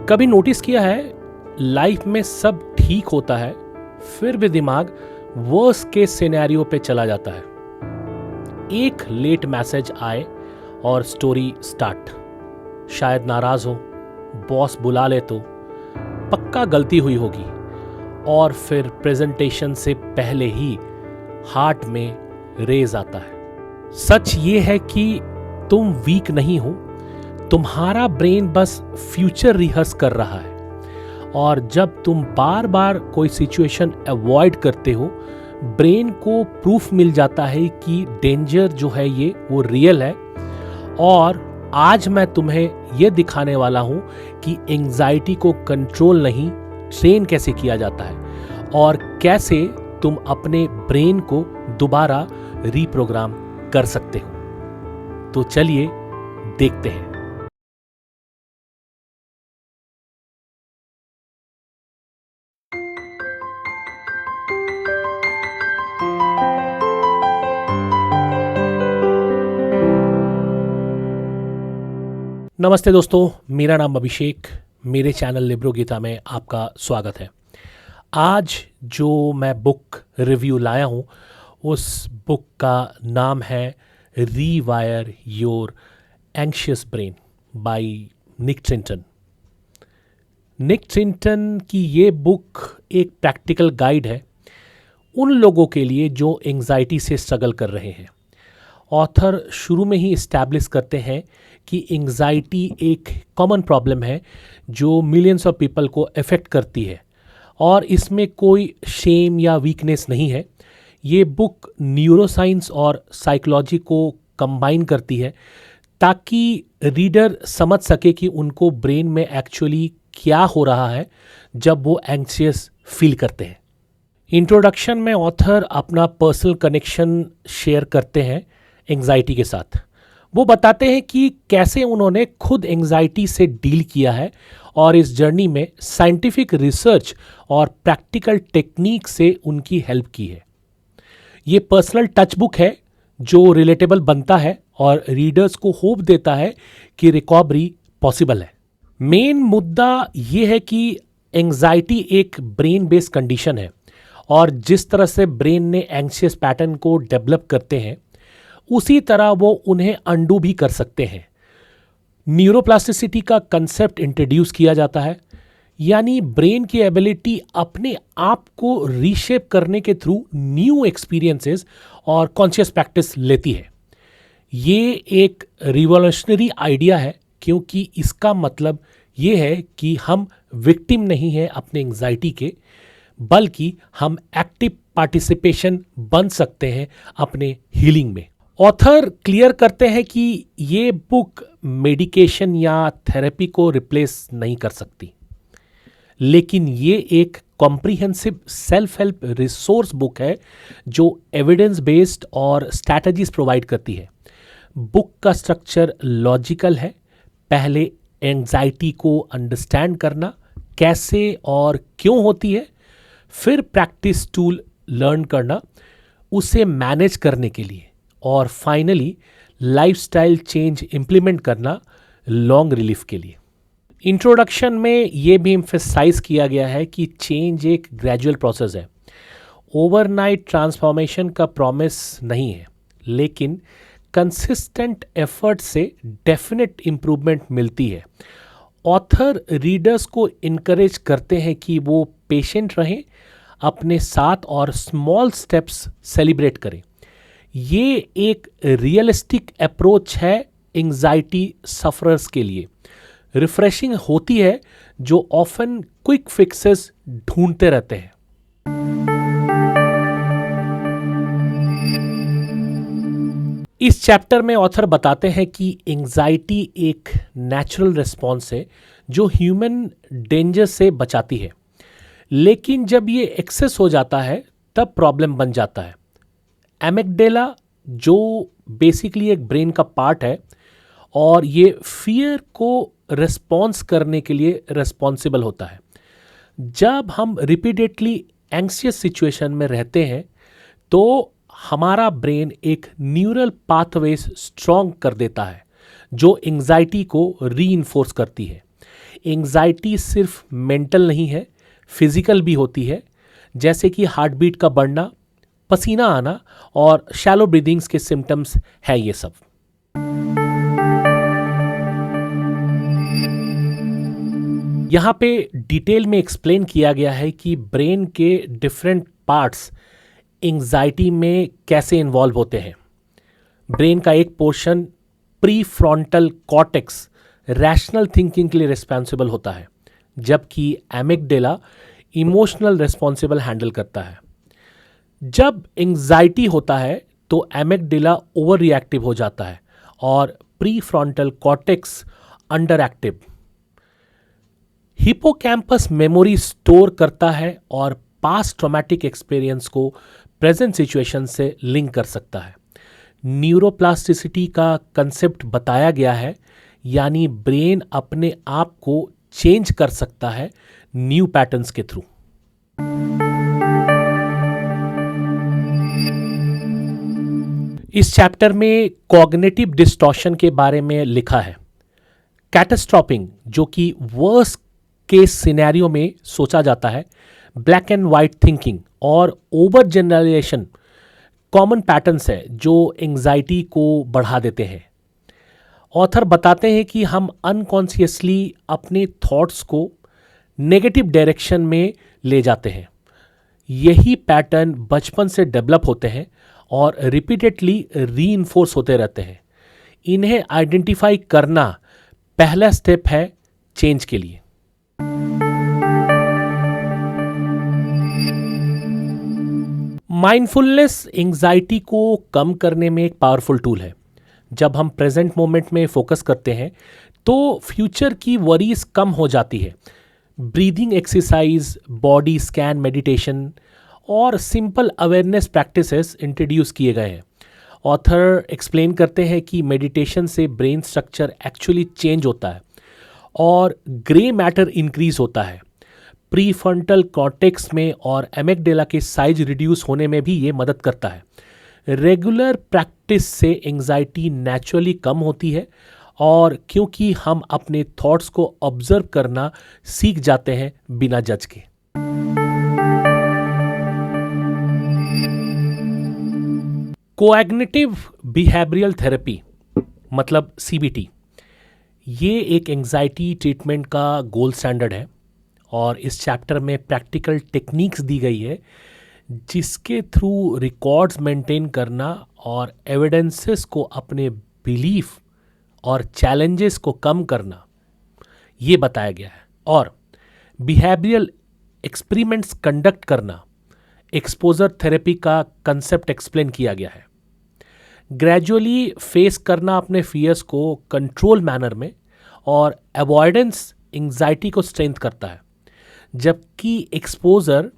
कभी नोटिस किया है, लाइफ में सब ठीक होता है, फिर भी दिमाग वर्स्ट केस सिनेरियो पे चला जाता है। एक लेट मैसेज आए और स्टोरी स्टार्ट। शायद नाराज हो, बॉस बुला ले तो पक्का गलती हुई होगी, और फिर प्रेजेंटेशन से पहले ही हार्ट में रेज आता है। सच ये है कि तुम वीक नहीं हो, तुम्हारा ब्रेन बस फ्यूचर रिहर्स कर रहा है। और जब तुम बार बार कोई सिचुएशन अवॉइड करते हो, ब्रेन को प्रूफ मिल जाता है कि डेंजर जो है ये वो रियल है। और आज मैं तुम्हें ये दिखाने वाला हूं कि एंजाइटी को कंट्रोल नहीं, ट्रेन कैसे किया जाता है और कैसे तुम अपने ब्रेन को दोबारा रीप्रोग्राम कर सकते हो। तो चलिए देखते हैं। नमस्ते दोस्तों, मेरा नाम अभिषेक। मेरे चैनल लिब्रो गीता में आपका स्वागत है। आज जो मैं बुक रिव्यू लाया हूँ, उस बुक का नाम है rewire your anxious brain by Nick Trenton. Nick Trenton की ये बुक एक प्रैक्टिकल गाइड है उन लोगों के लिए जो एंग्जाइटी से स्ट्रगल कर रहे हैं। ऑथर शुरू में ही इस्टेब्लिश करते हैं कि एंग्जाइटी एक कॉमन प्रॉब्लम है जो मिलियंस ऑफ पीपल को अफेक्ट करती है, और इसमें कोई शेम या वीकनेस नहीं है। ये बुक न्यूरोसाइंस और साइकोलॉजी को कंबाइन करती है ताकि रीडर समझ सके कि उनको ब्रेन में एक्चुअली क्या हो रहा है जब वो एंग्शियस फील करते हैं। इंट्रोडक्शन में ऑथर अपना पर्सनल कनेक्शन शेयर करते हैं एंग्जाइटी के साथ। वो बताते हैं कि कैसे उन्होंने खुद एंग्जाइटी से डील किया है और इस जर्नी में साइंटिफिक रिसर्च और प्रैक्टिकल टेक्निक से उनकी हेल्प की है। ये पर्सनल टच बुक है जो रिलेटेबल बनता है और रीडर्स को होप देता है कि रिकवरी पॉसिबल है। मेन मुद्दा ये है कि एंग्जाइटी एक ब्रेन बेस्ड कंडीशन है, और जिस तरह से ब्रेन ने एंग्शियस पैटर्न को डेवलप करते हैं, उसी तरह वो उन्हें अंडू भी कर सकते हैं। न्यूरोप्लास्टिसिटी का कंसेप्ट इंट्रोड्यूस किया जाता है, यानी ब्रेन की एबिलिटी अपने आप को रीशेप करने के थ्रू न्यू एक्सपीरियंसेस और कॉन्शियस प्रैक्टिस लेती है। ये एक रिवॉल्यूशनरी आइडिया है, क्योंकि इसका मतलब ये है कि हम विक्टिम नहीं हैं अपने एंग्जाइटी के, बल्कि हम एक्टिव पार्टिसिपेशन बन सकते हैं अपने हीलिंग में। ऑथर क्लियर करते हैं कि ये बुक मेडिकेशन या थेरेपी को रिप्लेस नहीं कर सकती, लेकिन ये एक comprehensive self help resource book है जो एविडेंस बेस्ड और स्ट्रैटेजीज प्रोवाइड करती है। बुक का स्ट्रक्चर लॉजिकल है। पहले एंग्जाइटी को अंडरस्टैंड करना, कैसे और क्यों होती है, फिर प्रैक्टिस टूल लर्न करना उसे मैनेज करने के लिए, और फाइनली लाइफस्टाइल चेंज इंप्लीमेंट करना लॉन्ग रिलीफ के लिए। इंट्रोडक्शन में यह भी एम्फेसाइज किया गया है कि चेंज एक ग्रेजुअल प्रोसेस है, ओवरनाइट ट्रांसफॉर्मेशन का प्रॉमिस नहीं है, लेकिन कंसिस्टेंट एफर्ट से डेफिनेट इंप्रूवमेंट मिलती है। ऑथर रीडर्स को इनकरेज करते हैं कि वो पेशेंट रहें अपने साथ और स्मॉल स्टेप्स सेलिब्रेट करें। ये एक रियलिस्टिक अप्रोच है एंग्जाइटी सफरर्स के लिए। रिफ्रेशिंग होती है जो ऑफन क्विक फिक्सेस ढूंढते रहते हैं। इस चैप्टर में ऑथर बताते हैं कि एंग्जाइटी एक नेचुरल रिस्पॉन्स है जो ह्यूमन डेंजर से बचाती है, लेकिन जब ये एक्सेस हो जाता है तब प्रॉब्लम बन जाता है। एमिगडाला जो बेसिकली एक ब्रेन का पार्ट है, और ये फियर को रिस्पॉन्स करने के लिए रिस्पॉन्सिबल होता है। जब हम रिपीटेडली एंग्शियस सिचुएशन में रहते हैं तो हमारा ब्रेन एक न्यूरल पाथवेज स्ट्रॉन्ग कर देता है जो एंग्जाइटी को रीइंफोर्स करती है। एंजाइटी सिर्फ मेंटल नहीं है, फिजिकल भी होती है, जैसे कि हार्ट बीट का बढ़ना, पसीना आना और शैलो ब्रीदिंग्स के सिम्टम्स है ये सब। यहाँ पे डिटेल में एक्सप्लेन किया गया है कि ब्रेन के डिफरेंट पार्ट्स एंजाइटी में कैसे इन्वॉल्व होते हैं। ब्रेन का एक portion pre frontal cortex rational thinking के लिए रिस्पॉन्सिबल होता है, जबकि एमिगडाला इमोशनल रिस्पॉन्सिबल हैंडल करता है। जब एंजाइटी होता है तो एमिगडाला ओवर रिएक्टिव हो जाता है और pre frontal cortex under active. Hippocampus memory store करता है और पास्ट ट्रॉमेटिक एक्सपीरियंस को प्रेजेंट सिचुएशन से लिंक कर सकता है। न्यूरोप्लास्टिसिटी का कंसेप्ट बताया गया है, यानी ब्रेन अपने आप को चेंज कर सकता है न्यू पैटर्न्स के थ्रू। इस चैप्टर में कॉग्निटिव डिस्टॉर्शन के बारे में लिखा है। कैटास्ट्रोफिंग, जो कि वर्स्ट केस सिनेरियो में सोचा जाता है, ब्लैक एंड वाइट थिंकिंग और ओवर जनरलाइजेशन कॉमन पैटर्न्स है जो एंजाइटी को बढ़ा देते हैं। ऑथर बताते हैं कि हम अनकॉन्शियसली अपने थॉट्स को नेगेटिव डायरेक्शन में ले जाते हैं। यही पैटर्न बचपन से डेवलप होते हैं और रिपीटेडली रीइंफोर्स होते रहते हैं। इन्हें आइडेंटिफाई करना पहला स्टेप है चेंज के लिए। माइंडफुलनेस एंजाइटी को कम करने में एक पावरफुल टूल है। जब हम प्रेजेंट मोमेंट में फोकस करते हैं तो फ्यूचर की वरीज कम हो जाती है। Breathing exercise, body scan meditation और सिंपल अवेयरनेस प्रैक्टिसेस इंट्रोड्यूस किए गए हैं। ऑथर एक्सप्लेन करते हैं कि मेडिटेशन से ब्रेन स्ट्रक्चर एक्चुअली चेंज होता है और ग्रे मैटर इंक्रीज होता है। प्रीफ्रंटल कॉर्टेक्स में और एमिगडाला के साइज रिड्यूस होने में भी ये मदद करता है। रेगुलर प्रैक्टिस से एंजाइटी नेचुरली कम होती है और क्योंकि हम अपने थॉट्स को ऑब्जर्व करना सीख जाते हैं बिना जज के। कोएग्निटिव बिहेवियरल थेरेपी मतलब सीबीटी, ये एक एंजाइटी ट्रीटमेंट का गोल्ड स्टैंडर्ड है और इस चैप्टर में प्रैक्टिकल टेक्निक्स दी गई है जिसके थ्रू रिकॉर्ड्स मेंटेन करना और एविडेंसेस को अपने बिलीफ और चैलेंजेस को कम करना ये बताया गया है। और बिहेवियरल एक्सपेरिमेंट्स कंडक्ट करना, एक्सपोजर थेरेपी का कंसेप्ट एक्सप्लेन किया गया है। ग्रेजुअली फेस करना अपने फियर्स को कंट्रोल मैनर में और अवॉइडेंस एंजाइटी को स्ट्रेंथ करता है, जबकि एक्सपोजर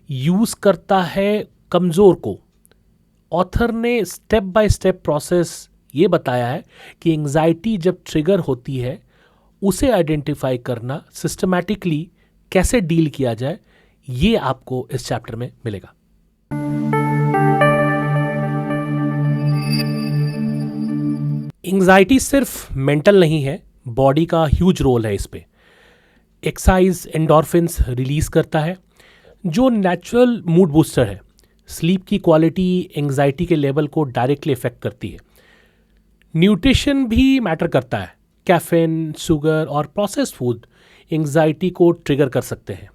यूज करता है कमज़ोर को। ऑथर ने स्टेप बाय स्टेप प्रोसेस ये बताया है कि एंजाइटी जब ट्रिगर होती है उसे आइडेंटिफाई करना, सिस्टमैटिकली कैसे डील किया जाए, ये आपको इस चैप्टर में मिलेगा। एंजाइटी सिर्फ मेंटल नहीं है, बॉडी का ह्यूज रोल है इस पे। एक्सरसाइज एंडोर्फिन्स रिलीज करता है जो नेचुरल मूड बूस्टर है। स्लीप की क्वालिटी एंजाइटी के लेवल को डायरेक्टली इफेक्ट करती है। न्यूट्रिशन भी मैटर करता है। कैफीन, शुगर और प्रोसेस्ड फूड एंजाइटी को ट्रिगर कर सकते हैं।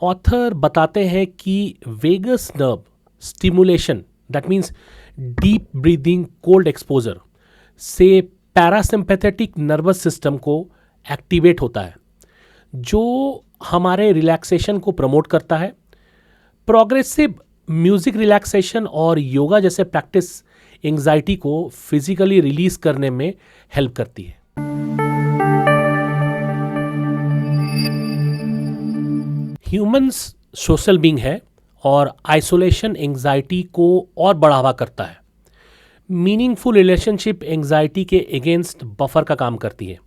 ऑथर बताते हैं कि vagus nerve stimulation, that means deep breathing, cold exposure से पैरासिम्पैथेटिक नर्वस सिस्टम को एक्टिवेट होता है जो हमारे रिलैक्सेशन को प्रमोट करता है। प्रोग्रेसिव म्यूजिक रिलैक्सेशन और योगा जैसे प्रैक्टिस एंजाइटी को फिजिकली रिलीज करने में हेल्प करती है। ह्यूमंस सोशल बीइंग है और आइसोलेशन एंजाइटी को और बढ़ावा करता है। मीनिंगफुल रिलेशनशिप एंजाइटी के अगेंस्ट बफर का काम करती है।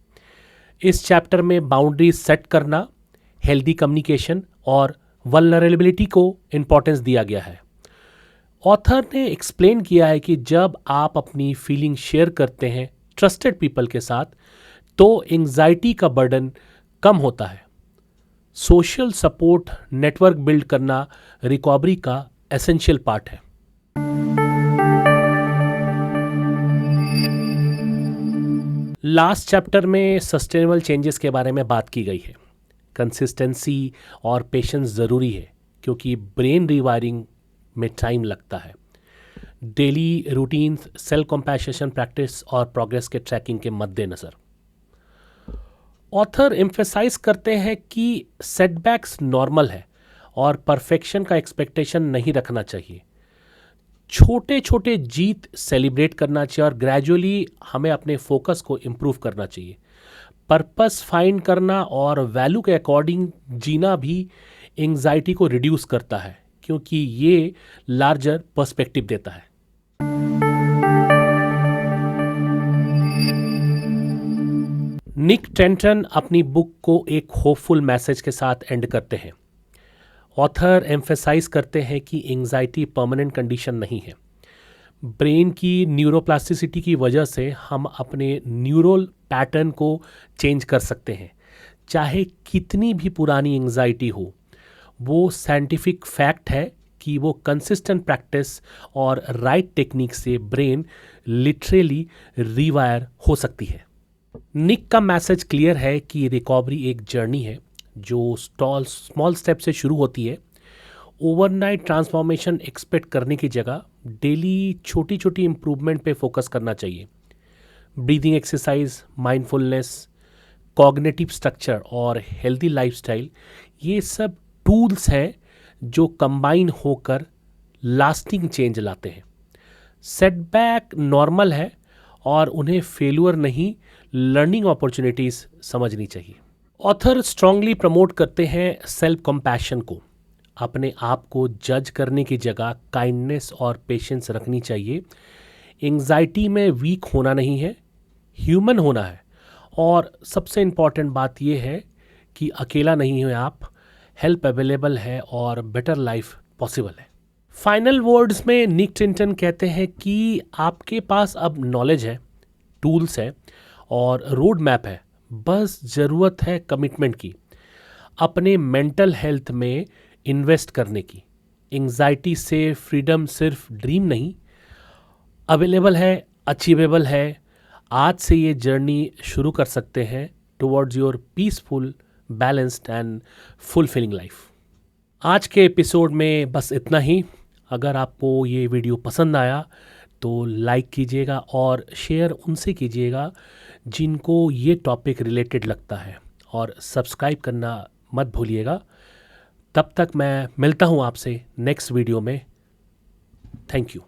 इस चैप्टर में बाउंड्रीज सेट करना, हेल्दी कम्युनिकेशन और वल्नरेबिलिटी को इम्पोर्टेंस दिया गया है। ऑथर ने एक्सप्लेन किया है कि जब आप अपनी फीलिंग शेयर करते हैं ट्रस्टेड पीपल के साथ तो एंजाइटी का बर्डन कम होता है। सोशल सपोर्ट नेटवर्क बिल्ड करना रिकवरी का एसेंशियल पार्ट है। लास्ट चैप्टर में सस्टेनेबल चेंजेस के बारे में बात की गई है। कंसिस्टेंसी और पेशेंस ज़रूरी है क्योंकि ब्रेन रिवायरिंग में टाइम लगता है। Daily routines, self compassion practice और प्रोग्रेस के ट्रैकिंग के मद्देनज़र ऑथर एम्फेसाइज करते हैं कि सेटबैक्स नॉर्मल है और परफेक्शन का एक्सपेक्टेशन नहीं रखना चाहिए। छोटे छोटे जीत सेलिब्रेट करना चाहिए और ग्रेजुअली हमें अपने फोकस को इम्प्रूव करना चाहिए। पर्पस फाइंड करना और वैल्यू के अकॉर्डिंग जीना भी एंग्जाइटी को रिड्यूस करता है क्योंकि ये लार्जर पर्सपेक्टिव देता है। निक टेंटन अपनी बुक को एक होपफुल मैसेज के साथ एंड करते हैं। ऑथर एम्फेसाइज करते हैं कि एंग्जाइटी परमानेंट कंडीशन नहीं है। ब्रेन की न्यूरोप्लास्टिसिटी की वजह से हम अपने न्यूरल पैटर्न को चेंज कर सकते हैं। चाहे कितनी भी पुरानी एंग्जाइटी हो, वो साइंटिफिक फैक्ट है कि वो कंसिस्टेंट प्रैक्टिस और राइट टेक्निक से ब्रेन लिटरली रिवायर हो सकती है। निक का मैसेज क्लियर है कि रिकवरी एक जर्नी है जो स्मॉल स्टेप से शुरू होती है। ओवरनाइट ट्रांसफॉर्मेशन एक्सपेक्ट करने की जगह डेली छोटी छोटी इंप्रूवमेंट पे फोकस करना चाहिए। Breathing exercise, mindfulness, cognitive structure और हेल्दी लाइफस्टाइल, ये सब टूल्स हैं जो कंबाइन होकर लास्टिंग चेंज लाते हैं। सेटबैक नॉर्मल है और उन्हें फेल्यूर नहीं, लर्निंग अपॉर्चुनिटीज समझनी चाहिए। ऑथर स्ट्रांगली प्रमोट करते हैं सेल्फ कंपैशन को। अपने आप को जज करने की जगह काइंडनेस और पेशेंस रखनी चाहिए। एंग्जाइटी में वीक होना नहीं है, ह्यूमन होना है। और सबसे इम्पॉर्टेंट बात यह है कि अकेला नहीं हो आप, हेल्प अवेलेबल है और बेटर लाइफ पॉसिबल है। फाइनल वर्ड्स में निक टेंटन कहते हैं कि आपके पास अब नॉलेज है, टूल्स है और रोड मैप है, बस ज़रूरत है कमिटमेंट की, अपने मेंटल हेल्थ में इन्वेस्ट करने की। एंग्जाइटी से फ्रीडम सिर्फ ड्रीम नहीं, अवेलेबल है, अचीवेबल है। आज से ये जर्नी शुरू कर सकते हैं towards your peaceful, balanced and fulfilling life. आज के एपिसोड में बस इतना ही। अगर आपको ये वीडियो पसंद आया तो लाइक कीजिएगा और शेयर उनसे कीजिएगा जिनको ये टॉपिक रिलेटेड लगता है, और सब्सक्राइब करना मत भूलिएगा। तब तक मैं मिलता हूँ आपसे नेक्स्ट वीडियो में। Thank you.